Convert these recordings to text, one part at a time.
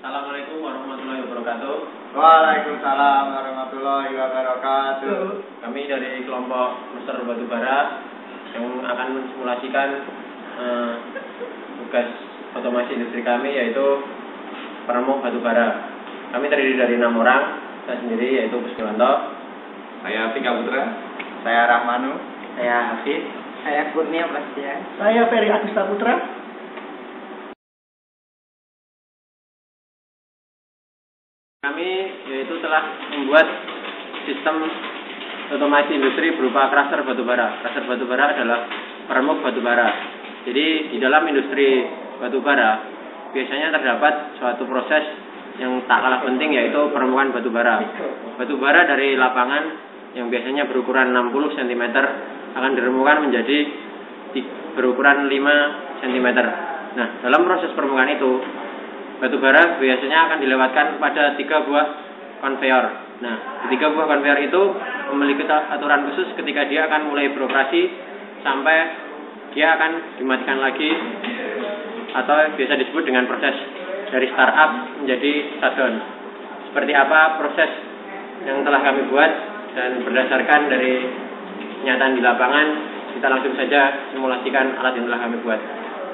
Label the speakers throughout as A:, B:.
A: Assalamualaikum warahmatullahi wabarakatuh.
B: Waalaikumsalam warahmatullahi wabarakatuh.
A: Kami dari kelompok Master Batubara yang akan mensimulasikan tugas otomasi industri kami, yaitu peremuk batubara. Kami terdiri dari 6 orang. Saya sendiri yaitu Pusdewanto.
C: Saya Tika Putra.
B: Saya Rahmanu.
D: Saya Hafid. Saya Kurnia Prasetya.
E: Saya Ferry Agusta Putra.
A: Kami yaitu telah membuat sistem otomasi industri berupa cluster batubara. Cluster batubara adalah peremuk batubara. Jadi di dalam industri batubara biasanya terdapat suatu proses yang tak kalah penting, yaitu peremukan batubara. Batubara dari lapangan yang biasanya berukuran 60 cm akan diremukan menjadi berukuran 5 cm. Nah, dalam proses permukaan itu batubara biasanya akan dilewatkan pada 3 buah konveyor. Nah, 3 buah konveyor itu memiliki aturan khusus ketika dia akan mulai beroperasi sampai dia akan dimatikan lagi, atau biasa disebut dengan proses dari startup menjadi shutdown. Seperti apa proses yang telah kami buat dan berdasarkan dari kenyataan di lapangan, kita langsung saja simulasikan alat yang telah kami buat,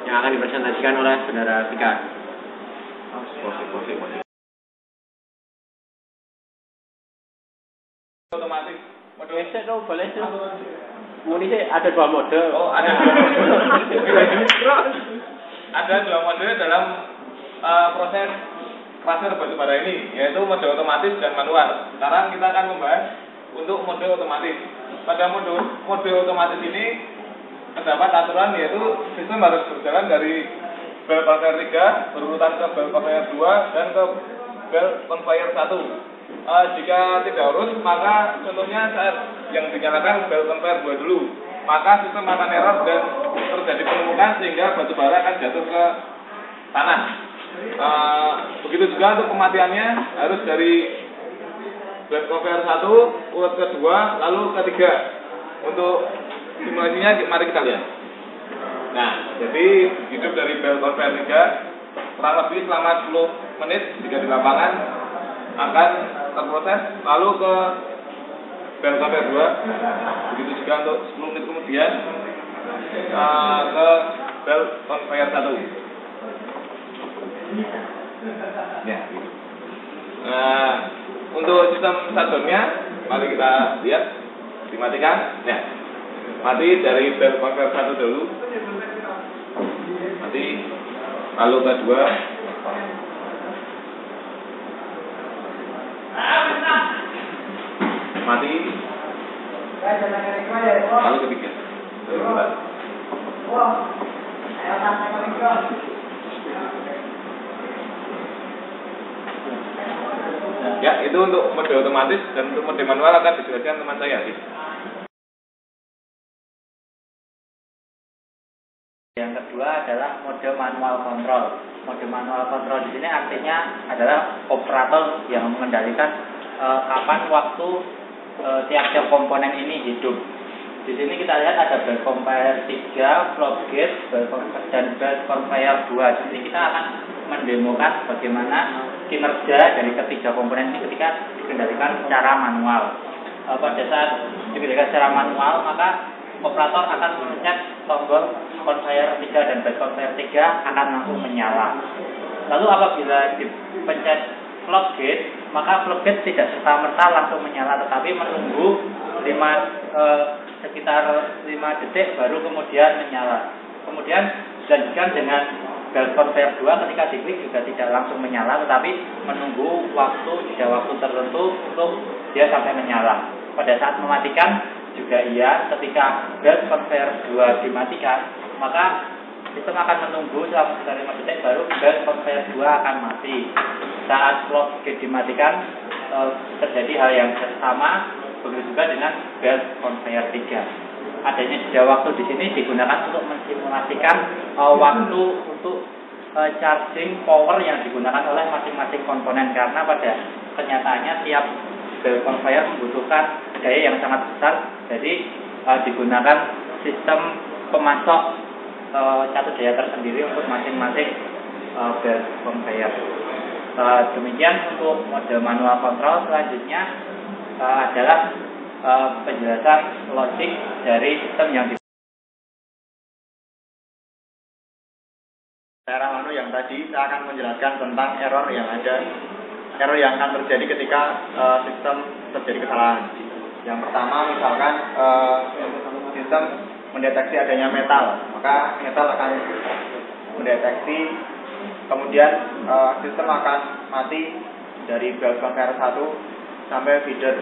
A: yang akan dipresentasikan oleh Saudara Tika.
C: Otomatis
A: Mode headset boleh sih. Muni sih ada 2 mode.
C: Oh, ada 2 mode. Ada 2 mode dalam proses cluster batubara ini, yaitu mode otomatis dan manual. Sekarang kita akan membahas untuk mode otomatis. Pada mode otomatis ini terdapat aturan, yaitu sistem harus berjalan dari bel conveyor 3 berurutan ke bel conveyor 2 dan ke bel conveyor 1. Jika tidak urus, maka contohnya saat yang dinyalakan bel conveyor 2 dulu, maka sistem akan error dan terjadi penumpukan sehingga batubara akan jatuh ke tanah. Begitu juga untuk kematiannya, harus dari bel conveyor 1 urut ke 2 lalu ke 3. Untuk simulasinya mari kita lihat. Nah, jadi hidup dari bel conveyor 3 kurang lebih selama 10 menit jika di lapangan akan terproses, lalu ke bel conveyor 2. Begitu juga untuk 10 menit kemudian ke bel conveyor 1. Ya, gitu. Nah, untuk sistem shutdown-nya mari kita lihat, dimatikan. Ya, mati dari bel conveyor 1 dulu, mati, lalu ke 2, mati, lalu ke 3. Ya, itu untuk mode otomatis, dan untuk mode manual akan dijelaskan teman saya.
D: Yang kedua adalah mode manual control. Mode manual control di sini artinya adalah operator yang mengendalikan kapan waktu tiap-tiap komponen ini hidup. Di sini kita lihat ada bel conveyor 3, float gate, dan bel conveyor 2. Jadi kita akan mendemokan bagaimana kinerja dari ketiga komponen ini ketika dikendalikan secara manual. Pada saat dikendalikan secara manual, maka operator akan memencet tombol conveyor 3 dan bel conveyor 3 akan langsung menyala. Lalu apabila dipencet float gate, maka float gate tidak serta-merta langsung menyala, tetapi menunggu sekitar 5 detik baru kemudian menyala. Kemudian dilanjutkan dengan belt conveyor 2 ketika diklik juga tidak langsung menyala, tetapi menunggu jeda waktu tertentu untuk dia sampai menyala. Pada saat mematikan juga iya, ketika belt conveyor 2 dimatikan, maka sistem akan menunggu selama sekitar 5 detik baru belt conveyor 2 akan mati. Saat clock gate dimatikan, terjadi hal yang sama, begitu juga dengan belt conveyor 3. Adanya jeda waktu di sini digunakan untuk mensimulasikan waktu untuk charging power yang digunakan oleh masing-masing komponen, karena pada kenyataannya tiap belt conveyor membutuhkan daya yang sangat besar, jadi digunakan sistem pemasok satu daya tersendiri untuk masing-masing belt conveyor. Demikian untuk mode manual control. Selanjutnya adalah penjelasan logik dari sistem yang
B: Saya yang tadi saya akan menjelaskan tentang error yang akan terjadi ketika sistem terjadi kesalahan. Yang pertama, misalkan sistem mendeteksi adanya metal, maka metal akan mendeteksi, kemudian sistem akan mati dari belt conveyor 1 sampai feeder.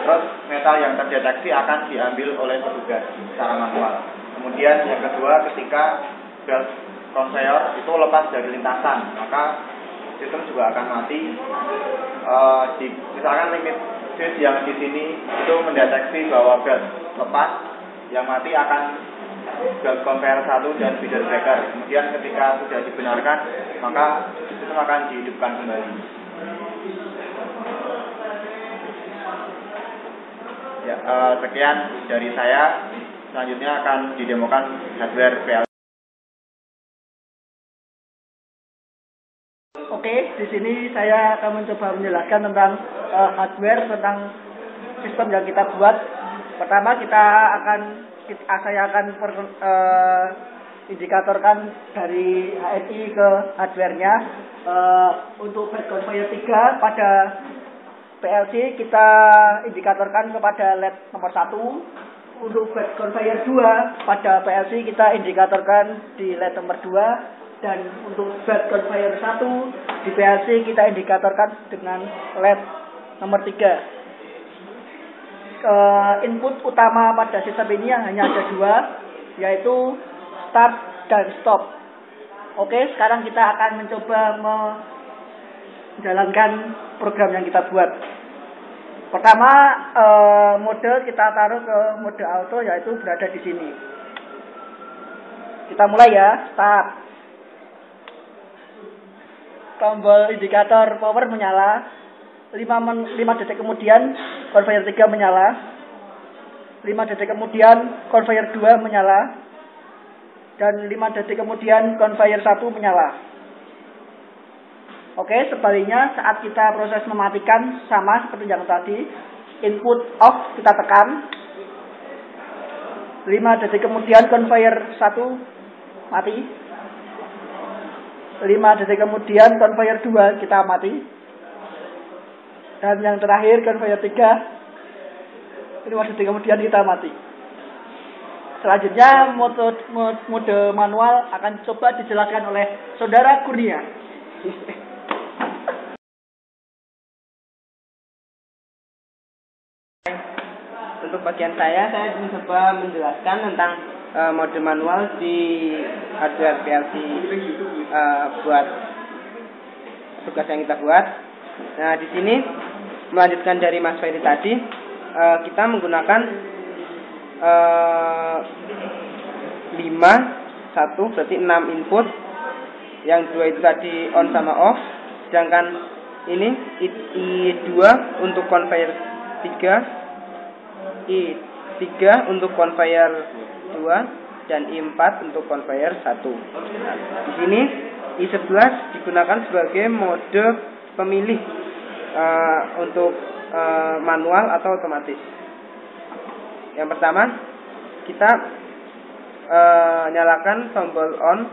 B: Terus metal yang terdeteksi akan diambil oleh petugas secara manual. Kemudian yang kedua, ketika belt conveyor itu lepas dari lintasan, maka sistem juga akan mati. Misalkan limit switch yang di sini itu mendeteksi bahwa belt lepas, yang mati akan belt conveyor 1 dan feeder breaker. Kemudian ketika sudah dibenarkan, maka sistem akan dihidupkan kembali. Ya, sekian dari saya. Selanjutnya akan didemokan hardware PLC.
E: Oke, di sini saya akan mencoba menjelaskan tentang hardware, tentang sistem yang kita buat. Pertama saya akan indikatorkan dari HMI ke hardware-nya. Untuk belt conveyor 3 pada PLC kita indikatorkan kepada LED nomor 1. Untuk belt conveyor 2 pada PLC kita indikatorkan di LED nomor 2. Dan untuk belt conveyor 1 di PLC kita indikatorkan dengan LED nomor 3. Input utama pada sistem ini hanya ada 2, yaitu start dan stop. Oke, sekarang kita akan mencoba menjalankan program yang kita buat. Pertama, mode kita taruh ke mode auto, yaitu berada di sini. Kita mulai ya, start. Tombol indikator power menyala. 5 detik kemudian conveyor 3 menyala. 5 detik kemudian conveyor 2 menyala. Dan 5 detik kemudian conveyor 1 menyala. Oke, sebaliknya saat kita proses mematikan sama seperti yang tadi. Input off kita tekan. 5 detik kemudian conveyor 1 mati. 5 detik kemudian conveyor 2 kita mati. Dan yang terakhir conveyor 3 5 detik kemudian kita mati. Selanjutnya mode manual akan coba dijelaskan oleh Saudara Kurnia.
F: Untuk bagian saya mencoba menjelaskan tentang mode manual di hardware PLC buat tugas yang kita buat. Nah, di sini melanjutkan dari Mas Ferry tadi, kita menggunakan 5, 1 berarti 6 input. Yang 2 itu tadi on sama off. Sedangkan ini I2 untuk conveyor 3, I3 untuk conveyor 2, dan I4 untuk conveyor 1. Nah, di sini I11 digunakan sebagai mode pemilih untuk manual atau otomatis. Yang pertama, kita nyalakan tombol on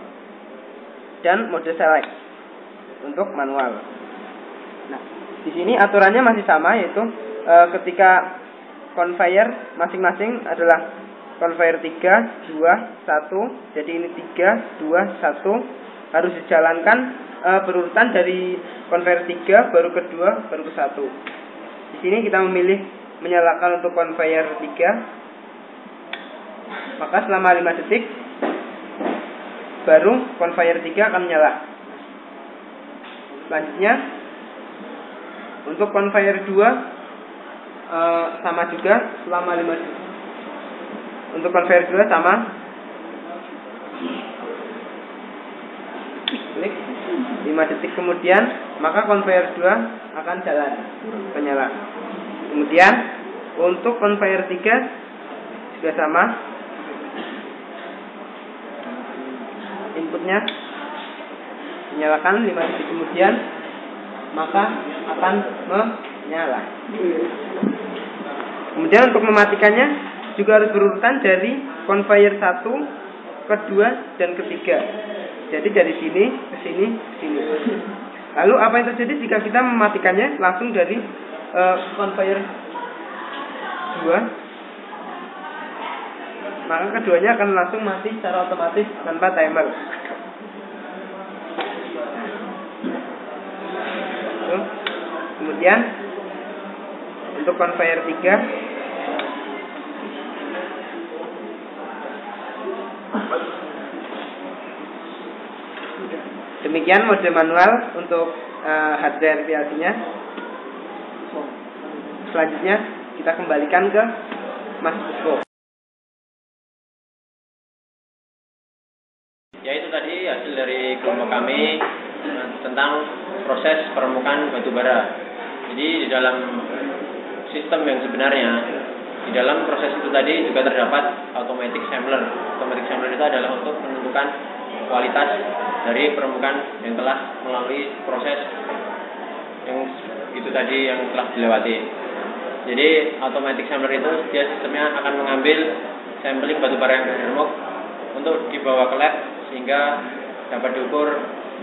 F: dan mode select untuk manual. Nah, di sini aturannya masih sama, yaitu ketika conveyor masing-masing adalah conveyor 3, 2, 1. Jadi ini 3, 2, 1. Harus dijalankan berurutan dari conveyor 3, baru kedua, baru ke 1. Di sini kita memilih menyalakan untuk conveyor 3. Maka selama 5 detik baru conveyor 3 akan menyala. Selanjutnya untuk conveyor 2 sama juga selama 5 detik. Untuk conveyor 2 sama 5 detik kemudian maka conveyor 2 akan jalan menyala. Kemudian untuk conveyor 3 juga sama, inputnya dinyalakan 5 detik kemudian maka akan menyala. Kemudian untuk mematikannya juga harus berurutan dari conveyor 1, kedua, dan ketiga. Jadi dari sini ke sini ke sini. Lalu apa yang terjadi jika kita mematikannya langsung dari conveyor 2? Maka keduanya akan langsung mati secara otomatis tanpa timer. Kemudian untuk conveyor 3 demikian mode manual untuk hardware PLC-nya. Selanjutnya kita kembalikan ke Mas Busco.
A: Ya, itu tadi hasil dari kelompok kami tentang proses permukaan batu bara. Jadi di dalam sistem yang sebenarnya, di dalam proses itu tadi juga terdapat automatic sampler. Automatic sampler itu adalah untuk menentukan kualitas dari permukaan yang telah melalui proses yang itu tadi yang telah dilewati. Jadi automatic sampler itu dia sistemnya akan mengambil sampling batu bara yang bergemuk untuk dibawa ke lab sehingga dapat diukur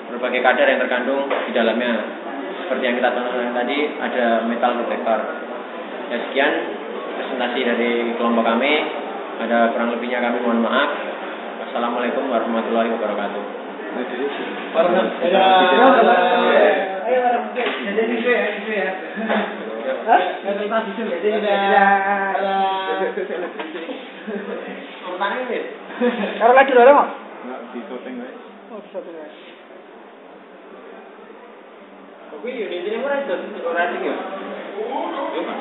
A: berbagai kadar yang terkandung di dalamnya. Seperti yang kita tonton tadi, ada metal detektor. Ya, sekian presentasi dari kelompok kami. Ada kurang lebihnya kami mohon maaf. Wassalamualaikum warahmatullahi wabarakatuh.
E: Taruh lagi dulu, Mak.
B: Di syuting wae.
E: Oh, bisa tuh.
A: Oke, ini ora iso ora sing yo. Yo, Pak.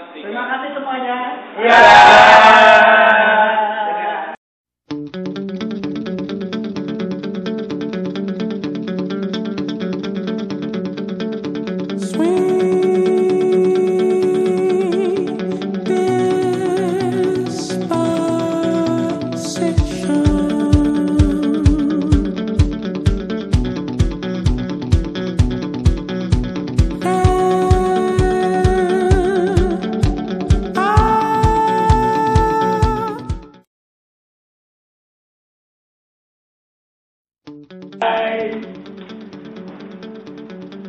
E: Terima kasih semuanya.
F: Ya.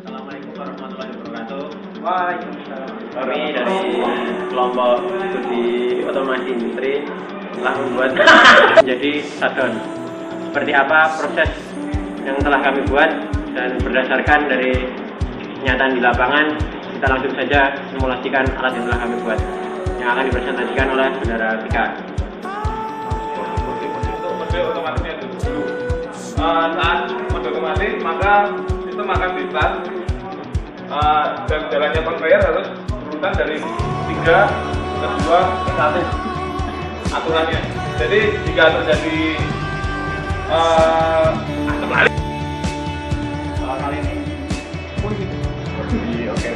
A: Assalamualaikum warahmatullahi wabarakatuh.
F: Waalaikumsalam.
A: Kami dari kelompok studi otomasi industri telah membuat menjadi shutdown. Seperti apa proses yang telah kami buat dan berdasarkan dari kenyataan di lapangan, kita langsung saja simulasikan alat yang telah kami buat yang akan dipresentasikan oleh saudara Tika.
C: Untuk mode otomatisnya dulu. Saat mode otomatis maka sistem akan di-start dan jalannya conveyor harus berurutan dari 3 ke 2 ke 1 aturannya. Jadi jika terjadi terbalik kali ini oke. Kali ini oke.